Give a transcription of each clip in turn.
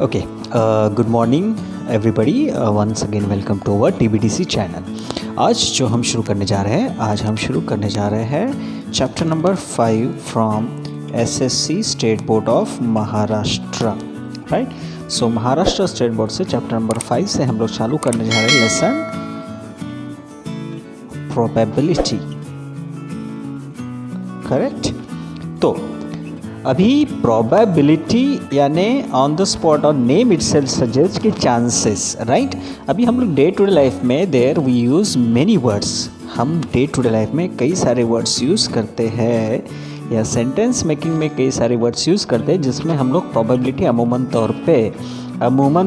Okay, good morning everybody. Once again welcome to our TBDC channel. आज जो हम शुरू करने जा रहे हैं chapter number 5 from SSC state board of Maharashtra. Right, so Maharashtra state board से चैप्टर नंबर 5 से हम लोग चालू करने जा रहे हैं लेसन प्रोबेबिलिटी. करेक्ट. तो अभी प्रोबेबिलिटी यानी ऑन द स्पॉट और नेम इटसेल्फ सजेस्ट कि चांसेस. राइट, अभी हम लोग डे टू डे लाइफ में there we use many words. हम डे टू डे लाइफ में कई सारे वर्ड्स यूज़ करते हैं या सेंटेंस मेकिंग में कई सारे वर्ड्स यूज़ करते हैं जिसमें हम लोग प्रोबेबिलिटी अमूमन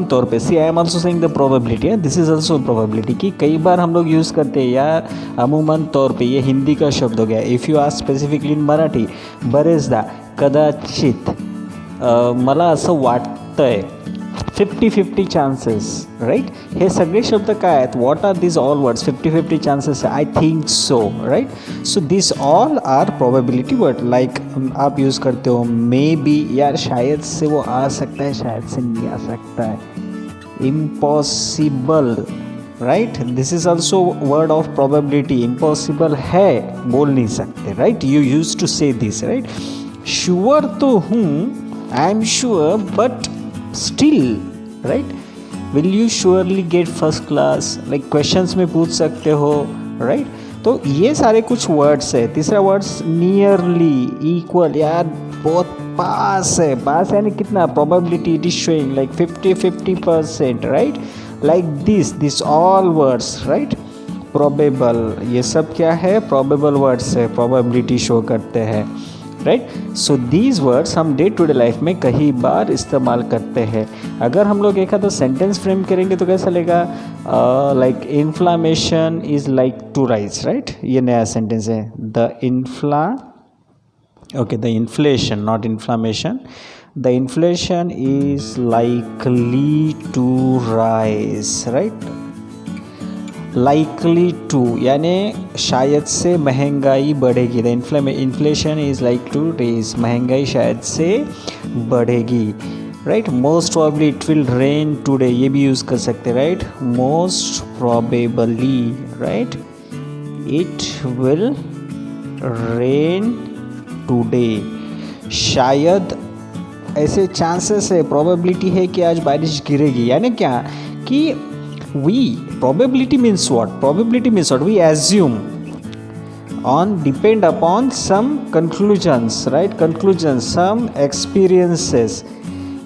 तौर पे see I am also saying the probability, this is also probability की कई बार हम लोग यूज़ करते हैं या अमूमन तौर पे. ये हिंदी का शब्द हो गया. If you ask specifically in Marathi, बरेचदा, कदाचित, मला असं वाटतंय, 50-50 चान्सेस. राईट, हे सगळे शब्द काय आहेत? What are this all words? 50-50 chances, I think so. Right, so this all are probability word. Like आप यूज़ करते हो मे बी, यार शायद से वो आ सकता है, शायद से नहीं आ सकता है. Impossible. Right, this is also word of probability. Impossible है, बोल नहीं सकते. राइट, यू यूज टू से दिस. राइट, श्योर तो हूँ, I am sure but still. Right, will you surely get first class, like questions में पूछ सकते हो. राइट, तो ये सारे कुछ वर्ड्स है. तीसरा वर्ड्स नियरली, इक्वल, यार बहुत पास है. पास यानी कितना? Probability it is showing like 50-50%. Right, like this all words. Right, probable, ये सब क्या है? प्रोबेबल वर्ड्स है, प्रोबेबिलिटी शो करते हैं. राइट, सो दीज वर्ड्स हम डे टू डे लाइफ में कई बार इस्तेमाल करते हैं. अगर हम लोग एक आधा सेंटेंस फ्रेम करेंगे तो कैसा लगेगा? Like inflammation is like to rise. Right, ये नया सेंटेंस है. The inflation, not inflammation. The inflation is likely to rise. Right, likely to यानी शायद से महंगाई बढ़ेगी. The inflation is like to raise, महंगाई शायद से बढ़ेगी. Right, most probably it will rain today, ये भी यूज़ कर सकते हैं. Right, most probably. Right, it will rain today, शायद ऐसे चांसेस है, प्रोबेबिलिटी है कि आज बारिश गिरेगी. यानी क्या कि probability means what? Probability means what? We assume depend upon some conclusions. Right, conclusions, some experiences.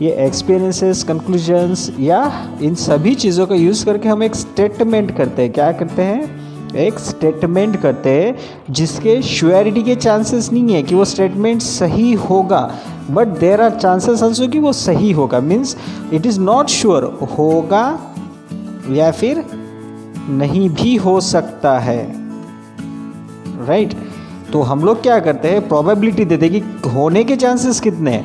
ये experiences, conclusions या इन सभी चीज़ों का यूज़ करके हम एक स्टेटमेंट करते हैं. क्या करते हैं? एक स्टेटमेंट करते हैं जिसके श्योरिटी के चांसेस नहीं है कि वो स्टेटमेंट सही होगा, but there are chances also कि वो सही होगा. Means it is not sure होगा या फिर नहीं भी हो सकता है. राइट, तो हम लोग क्या करते हैं? प्रोबेबिलिटी देते कि होने के चांसेस कितने हैं,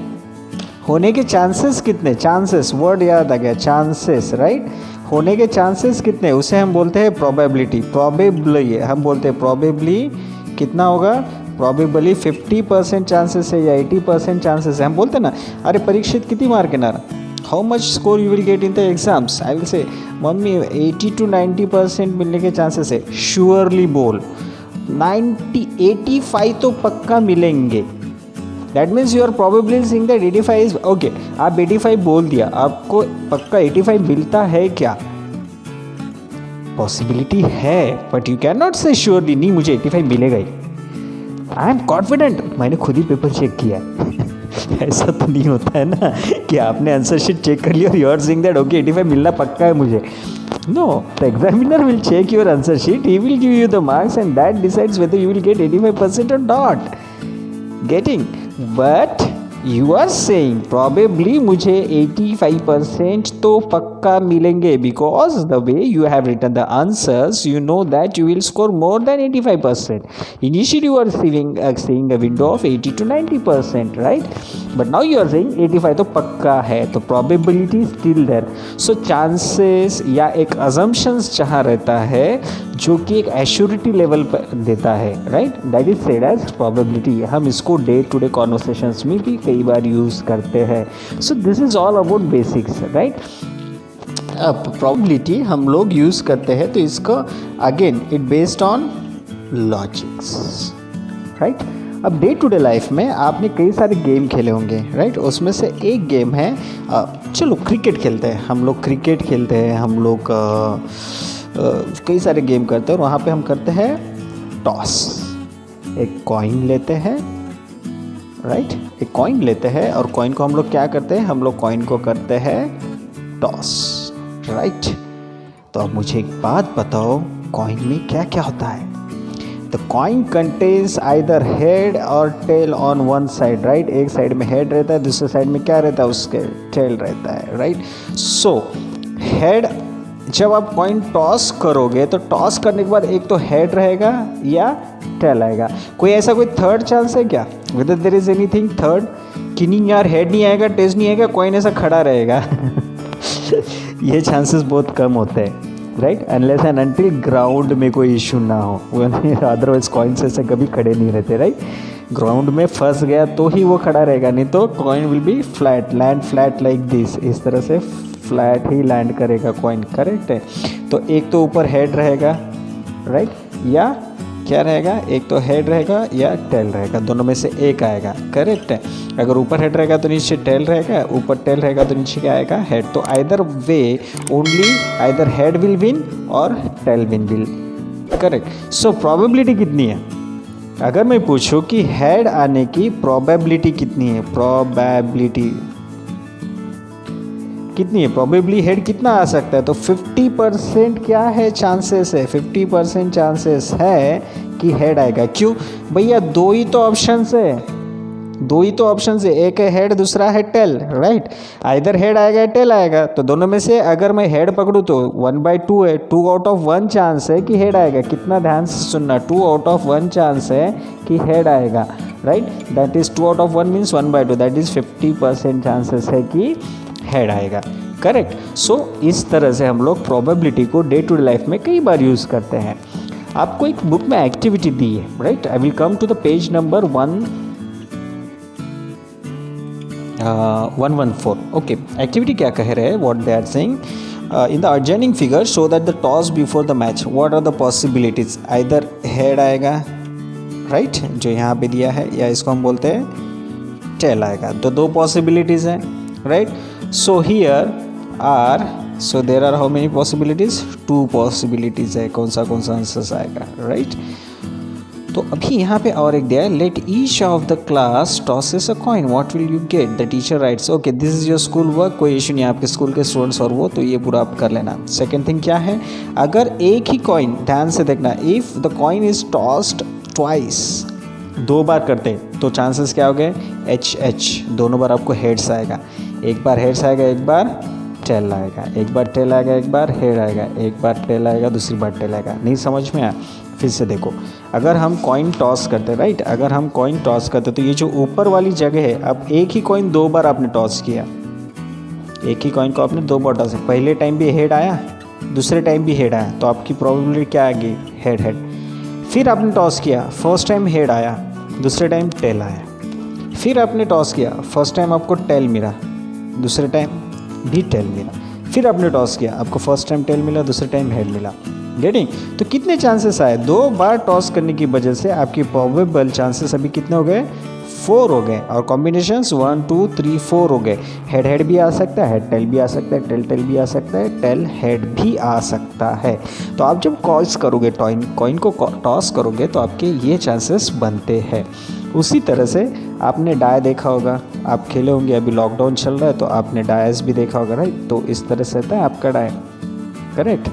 होने के चांसेस कितने. चांसेस वर्ड याद आ गया, चांसेस. राइट, होने के चांसेस कितने, उसे हम बोलते हैं प्रोबेबिलिटी. प्रोबेबली हम बोलते हैं प्रोबेबली कितना होगा? प्रोबेबली 50% चांसेस है या 80% चांसेस है. हम बोलते हैं ना, अरे परीक्षित कितनी मार्क है ना, how much score you will get in the exams. I will say mummy 80 to 90% मिलने के चांसेस है. श्योरली बोल 85 तो पक्का मिलेंगे. That means you are probably saying that 85 is okay. आप 85 बोल दिया, आपको पक्का 85 मिलता है क्या? पॉसिबिलिटी है, बट यू कैन नॉट से श्योरली नहीं मुझे 85 मिलेगा ही. आई एम कॉन्फिडेंट, मैंने खुद ही पेपर चेक किया है. ऐसा तो नहीं होता है ना कि आपने आंसर शीट चेक कर लिया और you are saying that okay 85 मिलना पक्का है मुझे. No, the examiner will check your answer sheet, he will give you the marks and that decides whether you will get 85% और not. Getting? But you are saying probably मुझे 85% तो पक्का मिलेंगे because the way you have written the answers you know that you will score more than 85%. Initially you are seeing a window of 80 to 90%. Right, but now you are saying 85 तो पक्का है, तो probability is still there. So chances या एक assumptions जहाँ रहता है जो कि एक एश्योरिटी लेवल पर देता है, right, that is said as probability. हम इसको डे टू डे कॉन्वर्सेशंस में भी कई बार यूज़ करते हैं। So this is all about basics, right. अब प्रोबेबिलिटी हम लोग यूज़ करते हैं तो इसको again it based on logics, right. अब डे टू डे लाइफ में आपने कई सारे गेम खेले होंगे, राइट। उसमें से एक गेम है, चलो क्रिकेट खेलते हैं, हम लोग क्रिकेट खेलते हैं, हम लोग कई सारे गेम करते हैं और वहाँ पे हम करते हैं टॉस। एक कॉइन लेते हैं, राइट, एक कॉइन लेते हैं और कॉइन को हम लोग क्या करते हैं, हम लोग कॉइन को करते हैं टॉस, राइट। तो अब मुझे एक बात बताओ, कॉइन में क्या क्या होता है? The coin contains either head or tail on one side, right? एक साइड में हेड रहता है, दूसरे साइड में क्या रहता है, उसके टेल रहता है, राइट। सो हेड, जब आप कॉइन टॉस करोगे तो टॉस करने के बाद एक तो हेड रहेगा या टेल आएगा। कोई ऐसा कोई थर्ड चांस है क्या, whether there is anything third, कि नहीं यार हेड नहीं आएगा, टेल नहीं आएगा, कॉइन ऐसा खड़ा रहेगा? ये चांसेस बहुत कम होते हैं, right, unless and until ground में कोई इशू ना हो, अदरवाइज कॉइन्स ऐसे कभी खड़े नहीं रहते, राइट। ग्राउंड में फंस गया तो ही वो खड़ा रहेगा, नहीं तो coin will be flat, land flat like this, इस तरह से फ्लैट ही लैंड करेगा कॉइन, करेक्ट है। तो एक तो ऊपर हेड रहेगा, राइट, या क्या रहेगा, एक तो हेड रहेगा या टेल रहेगा, दोनों में से एक आएगा, करेक्ट है। अगर ऊपर हेड रहेगा तो नीचे टेल रहेगा, ऊपर टेल रहेगा तो नीचे क्या आएगा, हेड। तो either way only either head will win और tail will, correct. So probability कितनी है? अगर मैं पूछूं कि हेड आने की प्रोबेबिलिटी कितनी है, प्रोबेबिलिटी कितनी है, प्रोबेबली हेड कितना आ सकता है, तो 50% क्या है चांसेस है, 50% चांसेस है कि हेड आएगा। क्यों भैया, दो ही तो ऑप्शंस है, दो ही तो ऑप्शंस है, एक है हेड, दूसरा है टेल, राइट। आइदर हेड आएगा या टेल आएगा, तो दोनों में से अगर मैं हेड पकड़ूँ तो 1/2 है, 2 आउट ऑफ 1 चांस है कि हेड आएगा। कितना ध्यान से सुनना, 2 आउट ऑफ 1 चांस है कि हेड आएगा, right. That is 2 out of 1 means 1/2, that is 50% chances है कि हेड आएगा, करेक्ट। सो इस तरह से हम लोग प्रोबेबिलिटी को डे टू डे लाइफ में कई बार यूज़ करते हैं। आपको एक बुक में एक्टिविटी दी है, right. I will come to the page number 114। Okay, activity क्या कह रहे हैं, what they are saying, in the adjoining figure show that the toss before the match, what are the possibilities? Either head आएगा, right, जो यहाँ पे दिया है, या इसको हम बोलते हैं टेल आएगा। तो दो पॉसिबिलिटीज़ हैं, right. So here are, so there are how many possibilities, 2 possibilities है, कौन सा आंसर आएगा, राइट। तो अभी यहाँ पे और एक दिया है, let each of the class tosses a coin, what will you get, the teacher writes. Okay, this is your school work, कोई इशू नहीं, आपके स्कूल के स्टूडेंट्स और वो, तो ये पूरा आप कर लेना। सेकेंड थिंग क्या है, अगर एक ही कॉइन, ध्यान से देखना, if the coin is tossed twice, 2 बार करते तो चांसेस क्या हो गए, HH, दोनों बार आपको हेड्स आएगा, एक बार हेड्स आएगा, एक बार टेल आएगा, एक बार टेल आएगा, एक बार हेड आएगा, एक बार टेल आएगा, दूसरी बार टेल आएगा। नहीं समझ में आया, फिर से देखो, अगर हम कॉइन टॉस करते, राइट, अगर हम कॉइन टॉस करते तो ये जो ऊपर वाली जगह है, अब एक ही कॉइन 2 बार आपने टॉस किया, एक ही कॉइन को आपने 2 बार टॉस किया, पहले टाइम भी हेड आया, दूसरे टाइम भी हेड आया, तो आपकी प्रोबेबिलिटी क्या आ गई, हेड हेड। फिर आपने टॉस किया, फर्स्ट टाइम हेड आया, दूसरे टाइम टेल आया, फिर आपने टॉस किया, फर्स्ट टाइम आपको टेल मिला, दूसरे टाइम भी टेल मिला, फिर आपने टॉस किया, आपको फर्स्ट टाइम टेल मिला, दूसरे टाइम हेड मिला, गेटिंग। तो कितने चांसेस आए, 2 बार टॉस करने की वजह से आपकी प्रोबेबल चांसेस अभी कितने हो गए, 4 हो गए, और कॉम्बिनेशंस 1 2 3 4 हो गए। हेड हेड भी आ सकता है, हेड टेल भी आ सकता है, टेल टेल भी आ सकता है, टेल हेड भी आ सकता है। तो आप जब टॉस करोगे, कॉइन को टॉस करोगे तो आपके ये चांसेस बनते हैं। उसी तरह से आपने डाय देखा होगा, आप खेले होंगे, अभी लॉकडाउन चल रहा है तो आपने डायस भी देखा होगा, राइट। तो इस तरह से रहता है आपका डाय, करेक्ट।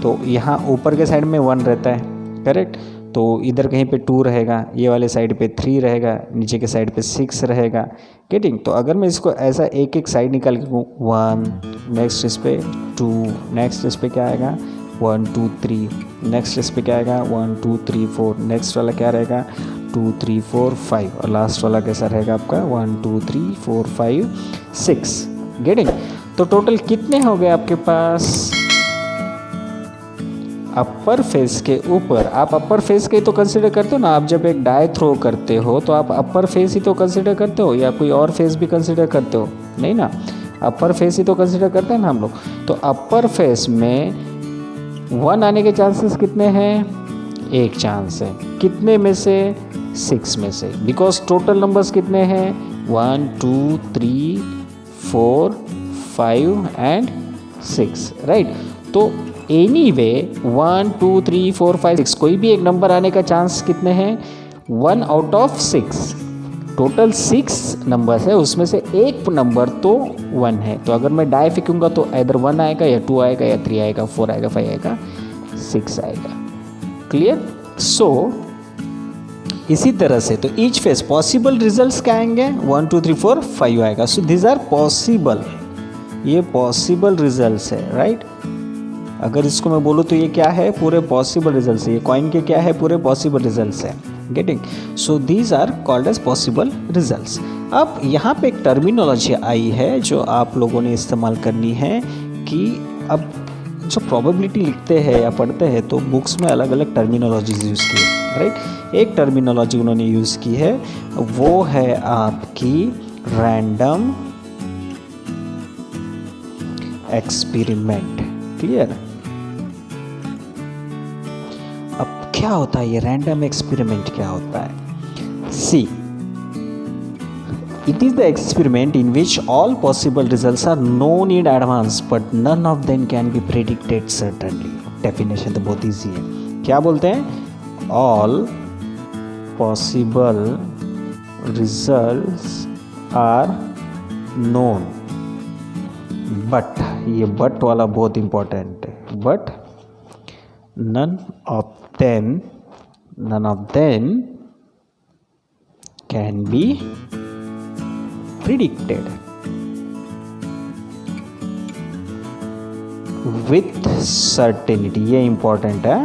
तो यहाँ ऊपर के साइड में 1 रहता है, करेक्ट। तो इधर कहीं पे 2 रहेगा, ये वाले साइड पे 3 रहेगा, नीचे के साइड पे 6 रहेगा, गेटिंग। तो अगर मैं इसको ऐसा एक एक साइड निकाल के 1, नेक्स्ट इस पे 2, नेक्स्ट इस पे क्या आएगा 1 2 3, नेक्स्ट इस पे क्या आएगा 1 2 3 4, नेक्स्ट वाला क्या रहेगा 2 3 4 5, और लास्ट वाला कैसा रहेगा आपका 1 2 3 4 5 6, गेटिंग। तो टोटल कितने हो गए आपके पास, अपर फेस के ऊपर, आप अपर फेस के तो कंसिडर करते हो ना, आप जब एक डाई थ्रो करते हो तो आप अपर फेस ही तो कंसिडर करते हो या कोई और फेस भी कंसिडर करते हो? नहीं ना, अपर फेस ही तो कंसिडर करते हैं ना हम लोग। तो अपर फेस में 1 आने के चांसेस कितने हैं? 1 चांस है। कितने में से? 6 में से, बिकॉज टोटल नंबर्स कितने हैं? 1 2 3 4 5 एंड 6, राइट। तो एनीवे 1 2 3 4 5 6 कोई भी एक नंबर आने का चांस कितने हैं? 1 आउट ऑफ 6। टोटल 6 नंबर्स है, उसमें से एक नंबर तो 1 है। तो अगर मैं डाई फेंकूंगा तो इधर 1 आएगा या 2 आएगा या 3 आएगा, 4 आएगा, 5 आएगा, 6 आएगा। क्लियर? सो इसी तरह से तो ईच फेस पॉसिबल रिजल्ट्स क्या आएंगे? 1 2 3 4 5 आएगा। सो दिस आर पॉसिबल, ये पॉसिबल रिजल्ट्स है, राइट। अगर इसको मैं बोलूँ तो ये क्या है? पूरे पॉसिबल रिजल्ट्स है। ये कॉइन के क्या है? पूरे पॉसिबल रिजल्ट्स है। Getting? So these are called as possible results. अब यहाँ पे एक टर्मिनोलॉजी आई है जो आप लोगों ने इस्तेमाल करनी है कि अब जो प्रोबेबिलिटी लिखते हैं या पढ़ते हैं तो बुक्स में अलग अलग टर्मिनोलॉजीज यूज़ की है, राइट। एक टर्मिनोलॉजी उन्होंने यूज़ की है, वो है आपकी रैंडम एक्सपेरिमेंट। क्लियर? अब क्या होता है ये रैंडम एक्सपेरिमेंट? क्या होता है? सी, it is the experiment in which all possible results are known in advance but none of them can be predicted certainly. Definition तो बहुत easy है। क्या बोलते हैं? All possible results are known but, ये but वाला बहुत important है, but none of them can be predicted with certainty। ये important है,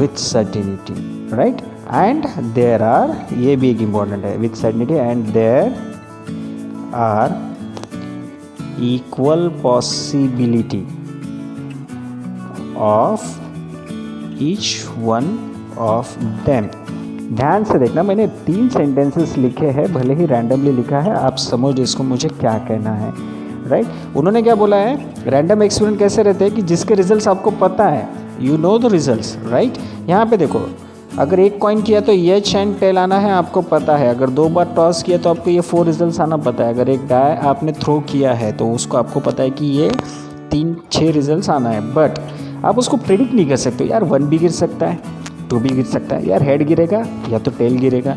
with certainty, right। and there are, ये भी एक important है, with certainty and there are equal possibility of each one of them। ध्यान से देखना, मैंने 3 सेंटेंसेस लिखे हैं, भले ही रैंडमली लिखा है, आप समझ इसको मुझे क्या कहना है, राइट। उन्होंने क्या बोला है? रैंडम एक्सपेरिमेंट कैसे रहते हैं कि जिसके रिजल्ट्स आपको पता है, you know the results, right. यहाँ पे देखो, अगर एक कॉइन किया तो एच एंड टेल आना है, आपको पता है। अगर 2 बार टॉस किया तो आपको ये 4 रिजल्ट्स आना पता है। अगर एक डाई आपने थ्रो किया है तो उसको आपको पता है कि ये 3-6 रिजल्ट्स आना है, बट आप उसको प्रेडिक्ट नहीं कर सकते। यार 1 भी गिर सकता है, 2 भी गिर सकता है, यार हेड गिरेगा या तो टेल गिरेगा,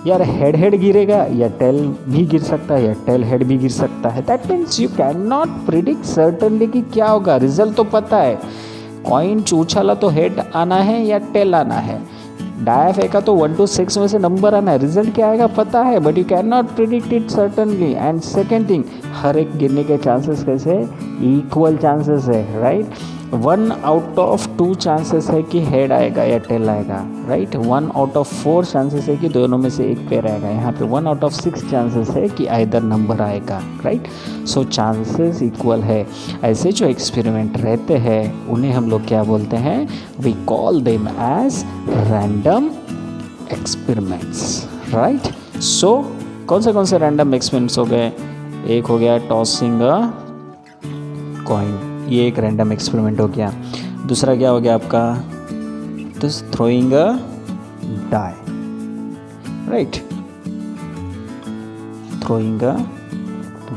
यार हेड गिरेगा या टेल भी गिर सकता है या टेल हेड भी गिर सकता है। That means you can not predict certainly कि क्या होगा। रिजल्ट तो पता है, कॉइन उछाला तो हेड आना है या टेल आना है, डाया फेंका तो 1 to 6 में से नंबर आना है, रिजल्ट क्या आएगा पता है, but you can not predict it certainly. And second thing, हर एक गिरने के चांसेस कैसे? इक्वल चांसेस है, राइट। 1 आउट ऑफ 2 चांसेस है कि हेड आएगा या टेल आएगा, राइट। 1 आउट ऑफ 4 चांसेस है कि दोनों में से एक पेयर आएगा। यहाँ पे 1 आउट ऑफ 6 चांसेस है कि आइदर नंबर आएगा, राइट। सो चांसेस इक्वल है। ऐसे जो एक्सपेरिमेंट रहते हैं उन्हें हम लोग क्या बोलते हैं? We call them as random experiments, right. So कौन से रैंडम एक्सपेरिमेंट्स हो गए? एक हो गया टॉसिंग अ कॉइन, ये एक रैंडम एक्सपेरिमेंट हो गया। दूसरा क्या हो गया आपका? तो throwing a die, right, throwing a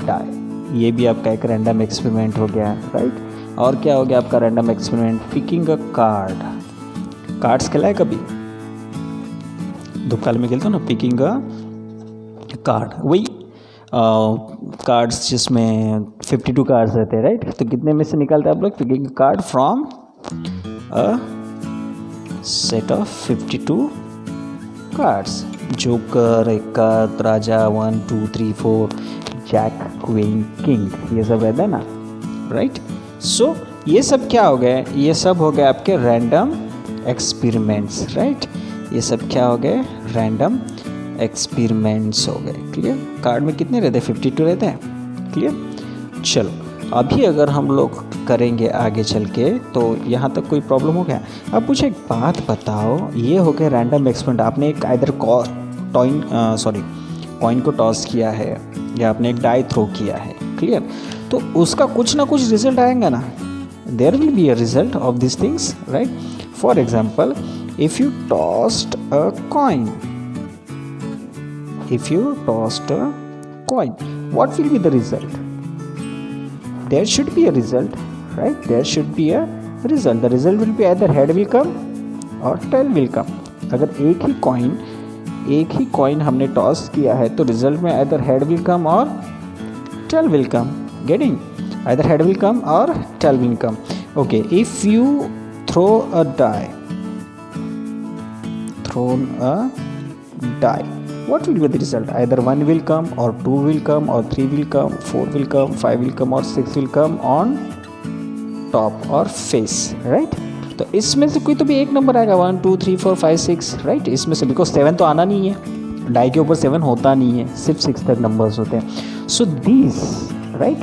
die, ये भी आपका एक रैंडम एक्सपेरिमेंट हो गया, राइट। और क्या हो गया आपका रैंडम एक्सपेरिमेंट? पिकिंग अ कार्ड। कार्ड्स खेला है कभी? धूपकाल में खेलते हो ना, पिकिंग अ कार्ड, वही कार्ड्स जिसमें 52 कार्ड्स रहते हैं, राइट। तो कितने में से निकालते हैं आप लोग? Picking card from a set of 52 cards. Joker, एक्का, राजा, 1 2 3 4, जैक, क्वीन, किंग, ये सब रहता है ना, राइट। सो ये सब क्या हो गए? ये सब हो गए आपके रैंडम एक्सपेरिमेंट्स, राइट। ये सब क्या हो गए? रैंडम एक्सपेरिमेंट्स हो गए। क्लियर? कार्ड में कितने रहते हैं? 52 रहते हैं। क्लियर? चलो अभी अगर हम लोग करेंगे आगे चल के तो यहाँ तक कोई प्रॉब्लम हो गया। अब मुझे एक बात बताओ, ये हो गया रैंडम एक्सपेरिमेंट। आपने एक आइदर कॉइन को टॉस किया है या आपने एक डाई थ्रो किया है, क्लियर, तो उसका कुछ ना कुछ रिजल्ट आएगा ना, there will be a result of this things, right. For example, if you tossed a coin, what will be the result? There should be a result, right? There should be a result. The result will be either head will come or tail will come. अगर एक ही coin हमने toss किया है तो result में either head will come or tail will come. Getting? Either head will come or tail will come. Okay, if you thrown a die, what will be the result? Either 1 will come or 2 will come or 3 will come, 4 will come, 5 will come or 6 will come on top or face, right? तो इसमें से कोई तो भी एक number आएगा, 1 2 3 4 5 6, right. इसमें से बिकॉज 7 तो आना नहीं है, डाई के ऊपर 7 होता नहीं है, सिर्फ 6 तक नंबर्स होते हैं। सो दिस, राइट,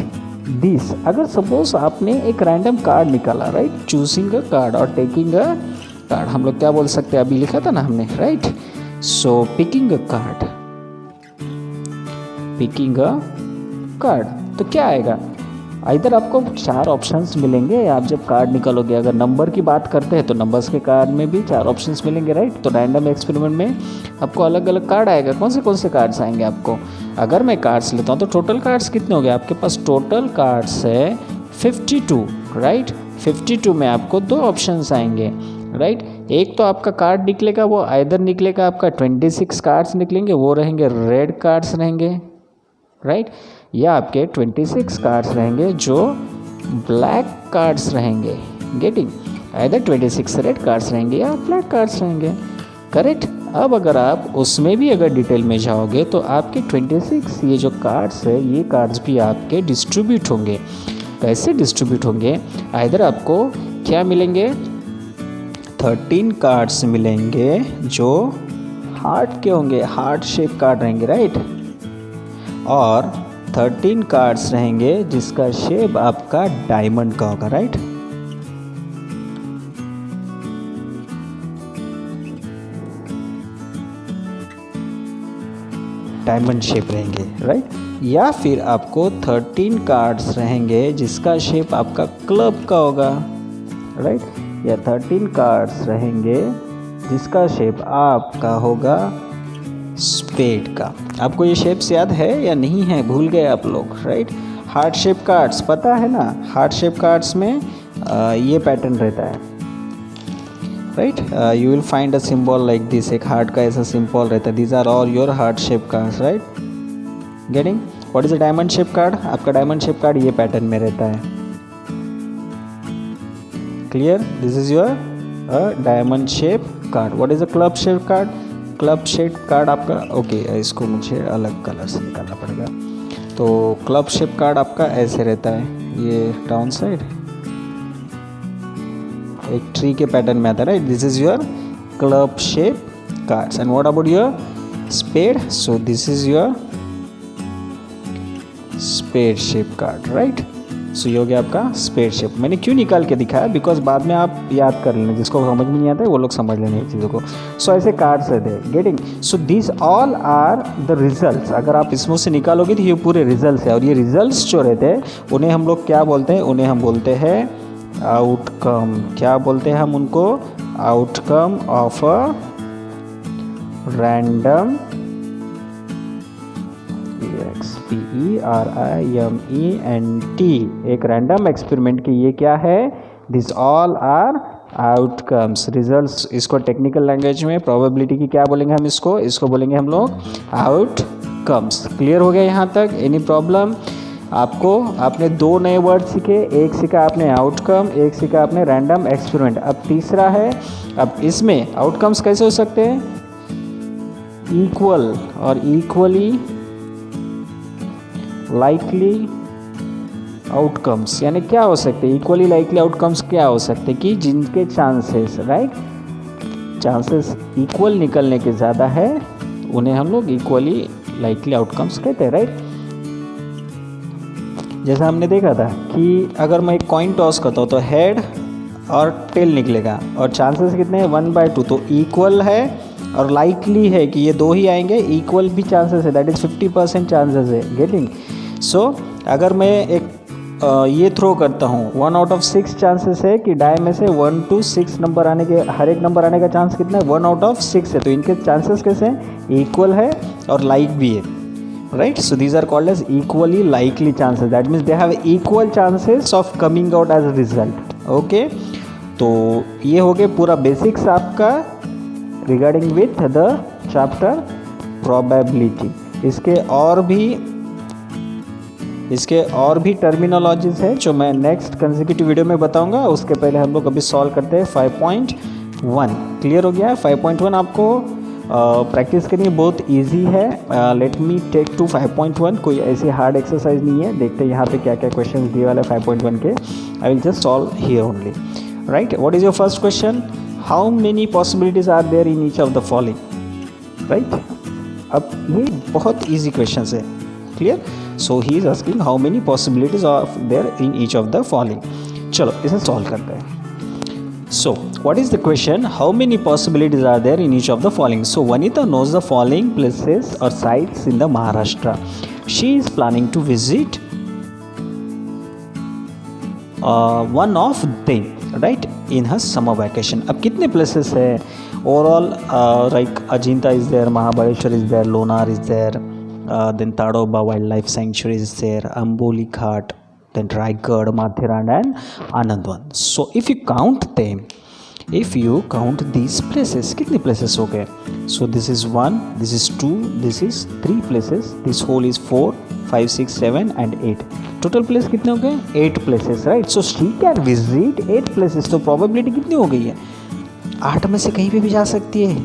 दिस, अगर सपोज आपने एक रैंडम कार्ड निकाला, राइट, चूजिंग अ कार्ड और टेकिंग अ कार्ड, हम लोग क्या बोल सकते हैं, अभी लिखा था ना हमने, right. So picking a card, तो क्या आएगा, इधर आपको 4 ऑप्शंस मिलेंगे। आप जब कार्ड निकालोगे, अगर नंबर की बात करते हैं तो नंबर्स के कार्ड में भी 4 ऑप्शंस मिलेंगे, राइट। तो रैंडम एक्सपेरिमेंट में आपको अलग अलग कार्ड आएगा। कौन से कार्ड्स आएंगे आपको, अगर मैं कार्ड्स लेता हूँ तो टोटल कार्ड्स कितने हो गए आपके पास, टोटल कार्ड्स है 52, राइट। 52 में आपको 2 ऑप्शंस आएंगे, राइट। एक तो आपका कार्ड निकलेगा, वो आइदर निकलेगा आपका 26 कार्ड्स निकलेंगे, वो रहेंगे रेड कार्ड्स रहेंगे, राइट, या आपके 26 कार्ड्स रहेंगे जो ब्लैक कार्ड्स रहेंगे। गेटिंग? आइदर 26 रेड कार्ड्स रहेंगे या ब्लैक कार्ड्स रहेंगे, करेक्ट। अब अगर आप उसमें भी अगर डिटेल में जाओगे तो आपके 26 ये जो कार्ड्स है, ये कार्ड्स भी आपके डिस्ट्रीब्यूट होंगे। कैसे डिस्ट्रीब्यूट होंगे, आइदर आपको क्या मिलेंगे, 13 कार्ड्स मिलेंगे जो हार्ट के होंगे, हार्ट शेप कार्ड रहेंगे, राइट, और 13 कार्ड्स रहेंगे जिसका शेप आपका डायमंड का होगा, राइट। डायमंड शेप रहेंगे, राइट। या फिर आपको 13 कार्ड्स रहेंगे जिसका शेप आपका क्लब का होगा, राइट, या 13 कार्ड्स रहेंगे जिसका शेप आपका होगा स्पेड का। आपको ये शेप्स याद है या नहीं है, भूल गए आप लोग, राइट। हार्ट शेप कार्ड्स पता है ना, हार्ट शेप कार्ड्स में ये पैटर्न रहता है, right. You will find a symbol like this, एक हार्ट का ऐसा सिंबल रहता है। These are all your heart shape cards, right. Getting? What is a diamond shape card? आपका डायमंड शेप कार्ड ये पैटर्न में रहता है, clear. This is your diamond shape card. What is a club shape card? Club shape card आपका, okay, इसको मुझे अलग colour से निकालना पड़ेगा। तो क्लब शेप कार्ड आपका ऐसे रहता है, ये डाउन साइड एक ट्री के पैटर्न में आता है, right. This is your club shape cards. And what about your spade? So this is your spade shape card, right. So ये हो गया आपका स्पेड शेप। मैंने क्यों निकाल के दिखाया, बिकॉज बाद में आप याद कर लेना, जिसको समझ में नहीं आता है वो लोग समझ लेने एक चीज़ों को। सो ऐसे कार्ड्स रहते हैं, getting. So this all are the results. अगर आप इसमें से निकालोगे तो ये पूरे रिजल्ट्स है, और ये रिजल्ट्स जो रहते हैं उन्हें हम लोग क्या बोलते हैं, उन्हें हम बोलते हैं आउटकम। क्या बोलते हैं हम उनको? Outcome of a random experiment, एक रैंडम एक्सपेरिमेंट की ये क्या है? This all are outcomes, results. इसको टेक्निकल लैंग्वेज में प्रोबेबिलिटी की क्या बोलेंगे हम, इसको बोलेंगे हम लोग आउटकम्स। क्लियर हो गया यहाँ तक? Any problem? आपने 2 नए वर्ड सीखे, एक सीखा आपने आउटकम, एक सीखा आपने रैंडम एक्सपेरिमेंट। अब तीसरा है, अब इसमें आउटकम्स कैसे हो सकते हैं? इक्वल और इक्वली लाइकली आउटकम्स। यानी क्या हो सकते हैं? इक्वली लाइकली आउटकम्स क्या हो सकते हैं कि जिनके चांसेस, राइट, चांसेस इक्वल निकलने के ज़्यादा है, उन्हें हम लोग इक्वली लाइकली आउटकम्स कहते हैं, राइट। जैसा हमने देखा था कि अगर मैं एक कॉइन टॉस करता हूँ तो हेड और टेल निकलेगा और चांसेस कितने हैं 1/2, तो इक्वल है और लाइकली है कि ये दो ही आएंगे, इक्वल भी चांसेस है, दैट इज़ 50% चांसेस है गेटिंग। सो अगर मैं एक ये थ्रो करता हूँ 1 आउट ऑफ 6 चांसेस है कि डाई में से 1 to 6 नंबर आने के, हर एक नंबर आने का चांस कितना है 1 आउट ऑफ 6 है, तो इनके चांसेस कैसे हैं, इक्वल है और लाइक भी है, right. So these are called as equally likely chances, that means they have equal chances of coming out as a result. Okay, तो ये हो गया पूरा बेसिक्स आपका regarding with the chapter probability. इसके और भी टर्मिनोलॉजीज है जो मैं नेक्स्ट कंसेक्यूटिव वीडियो में बताऊंगा। उसके पहले हम लोग अभी सॉल्व करते हैं 5.1। क्लियर हो गया है? 5.1 आपको प्रैक्टिस करनी है, बहुत इजी है। लेट मी टेक टू 5.1, कोई ऐसी हार्ड एक्सरसाइज नहीं है। देखते हैं यहाँ पे क्या क्या क्वेश्चन दिए वाले 5.1 के। I will just solve here only, right. What is your first question? How many possibilities are there in each of the following, right. अब ये बहुत ईजी क्वेश्चन है, clear. So he is asking how many possibilities are there in each of the following. चलो इसे solve करते हैं। So, what is the question? How many possibilities are there in each of the following? So, Vanita knows the following places or sites in the Maharashtra. She is planning to visit one of them, right, in her summer vacation. अब कितने places है? Overall, like Ajinta is there, Mahabaleshwar is there, Lonar is there, then Tadoba Wildlife Sanctuary is there, Amboli Ghat, then Raigad, Matheran and Anandwan. So if you count them, if you count these places, कितने places हो गए? So this is 1, this is 2, this is 3 places, this whole is 4, 5, 6, 7 and 8. Total place कितने हो गए? 8 places, right? So she can visit 8 places. तो probability कितनी हो गई है? 8 में से कहीं पे भी जा सकती है।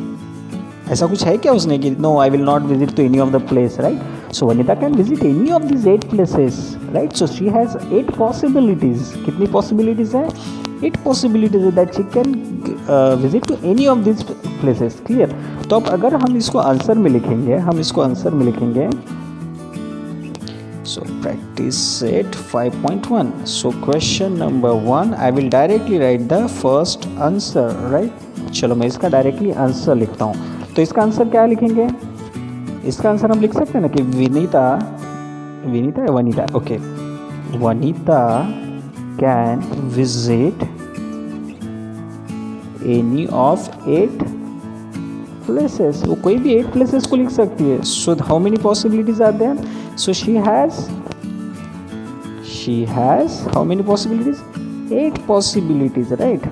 ऐसा कुछ है क्या उसने कि no, I will not visit to any of the place, right? So Vanita can visit any of these 8 places, right? So she has 8 possibilities. कितनी possibilities है? 8 possibilities है that she can visit to any of these places. Clear? तो अब अगर हम इसको answer में लिखेंगे, So practice set 5.1. So question number 1, I will directly write the first answer, right? चलो मैं इसका डायरेक्टली आंसर लिखता हूँ। तो इसका आंसर क्या लिखेंगे? इसका आंसर हम लिख सकते हैं ना कि विनीता है Vanita, okay, Vanita can visit any of 8 places. वो कोई भी 8 प्लेसेस को लिख सकती है। So how many possibilities are there? So she has how many possibilities? 8 possibilities, right.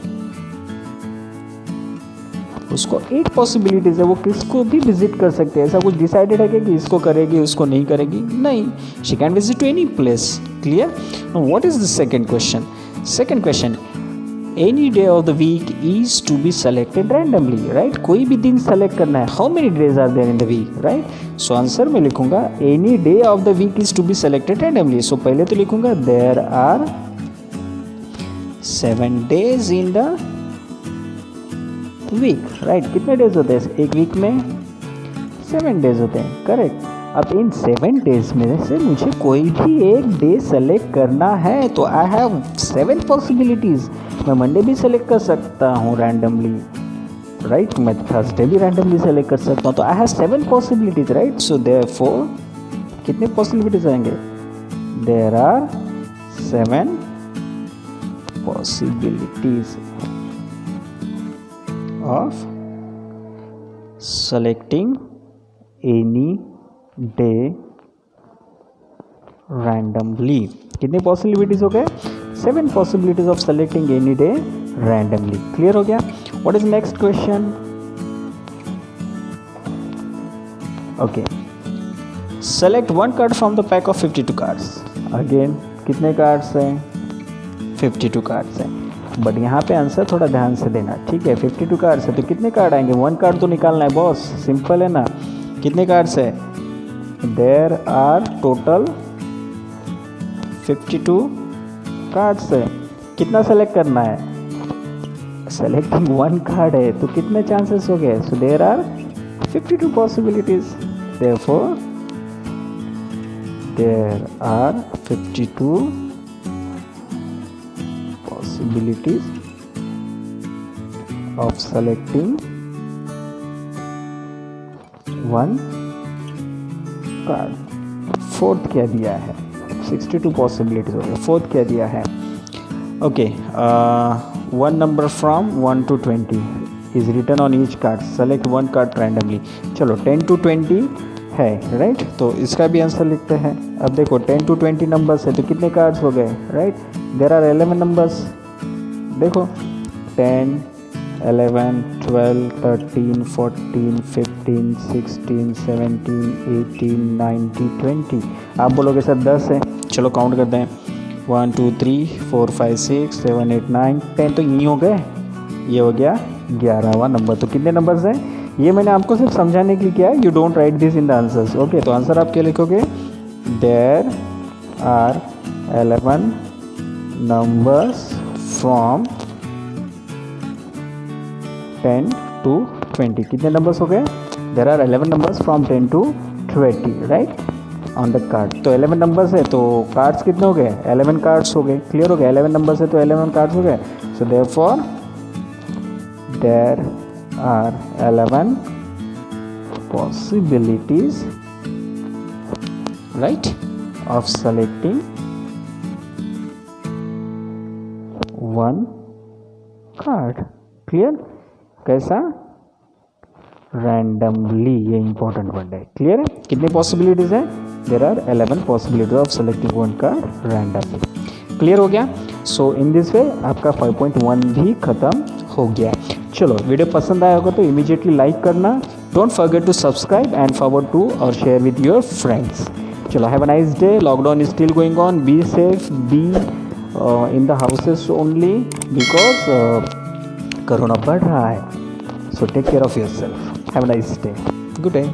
उसको 8 पॉसिबिलिटीज़ है, वो किसको भी विजिट कर सकते हैं। ऐसा कुछ डिसाइडेड है कि इसको करेगी उसको नहीं करेगी? नहीं, she can visit to any place. Clear? What is the second question? Second question, any day of the week is to be selected randomly, right. कोई भी दिन सेलेक्ट करना है। How many days are there in the week, right. So answer में लिखूंगा any day of the week is to be selected randomly. So पहले तो लिखूंगा there are 7 days in the week, right. कितने डेज होते हैं एक वीक में? 7 days होते हैं, करेक्ट। अब इन 7 days में से मुझे कोई भी एक डे सेलेक्ट करना है, तो आई हैव 7 पॉसिबिलिटीज़। मैं मंडे भी सेलेक्ट कर सकता हूँ रैंडमली, राइट। मैं थर्सडे भी रैंडमली सेलेक्ट कर सकता हूँ, तो I have 7 possibilities, right. So therefore कितने पॉसिबिलिटीज़ आएंगे? There are 7 possibilities of selecting any day randomly. कितनी पॉसिबिलिटीज हो गए? 7 possibilities of selecting any day randomly. Clear हो गया? What is next question? Okay, select 1 card from the pack of 52 cards. Again कितने cards हैं? 52 cards हैं। But यहाँ पे आंसर थोड़ा ध्यान से देना, ठीक है। 52 कार्ड्स है तो कितने कार्ड आएंगे? 1 कार्ड तो निकालना है बॉस, सिंपल है ना। कितने कार्ड्स है? देयर आर टोटल 52 कार्ड्स है। कितना सेलेक्ट करना है? सेलेक्टिंग 1 कार्ड है तो कितने चांसेस हो गए? So there are 52 possibilities, therefore there are 52 possibilities of selecting one card। Fourth क्या दिया है? 62 पॉसिबिलिटीज हो गया। फोर्थ क्या दिया है? Okay, one number from 1 to 20 is written on each card, select one card randomly. चलो 10 to 20 है, राइट? तो इसका भी आंसर लिखते हैं। अब देखो 10 to 20 नंबर्स है तो कितने कार्ड्स हो गए, राइट? There are 11 numbers. देखो 10, 11, 12, 13, 14, 15, 16, 17, 18, 19, 20। आप बोलोगे सर 10 है। चलो काउंट करते हैं। 1 2 3 4 5 6 7 8 9 10 तो यही हो गए। ये हो गया 11वां नंबर। तो कितने नंबर्स हैं? ये मैंने आपको सिर्फ समझाने के लिए किया है। You don't write this in the answers. Okay, तो आंसर आप क्या लिखोगे? There are 11 numbers from 10 to 20। कितने नंबर्स हो गए? There are 11 numbers from 10 to 20, right, on the card. तो 11 नंबर्स है तो कार्ड्स कितने हो गए? 11 कार्ड्स हो गए। क्लियर हो गया? 11 नंबर्स है तो 11 कार्ड्स हो गए। So therefore there are 11 possibilities, right, of selecting one card। Clear? कैसा? रैंडमली, ये इंपॉर्टेंट वर्ड है। क्लियर है? कितनी पॉसिबिलिटीज है? There are 11 possibilities of selecting one card randomly. Clear हो गया? सो इन दिस वे आपका 5.1 भी खत्म हो गया। चलो, वीडियो पसंद आया होगा तो इमीडिएटली लाइक करना। Don't forget to subscribe and forward to और शेयर विद योर फ्रेंड्स। चलो, have a nice day. Lockdown is still going on. Be safe, be in the houses only because corona बढ़ रहा है। So take care of your self. Have a nice day. Good day.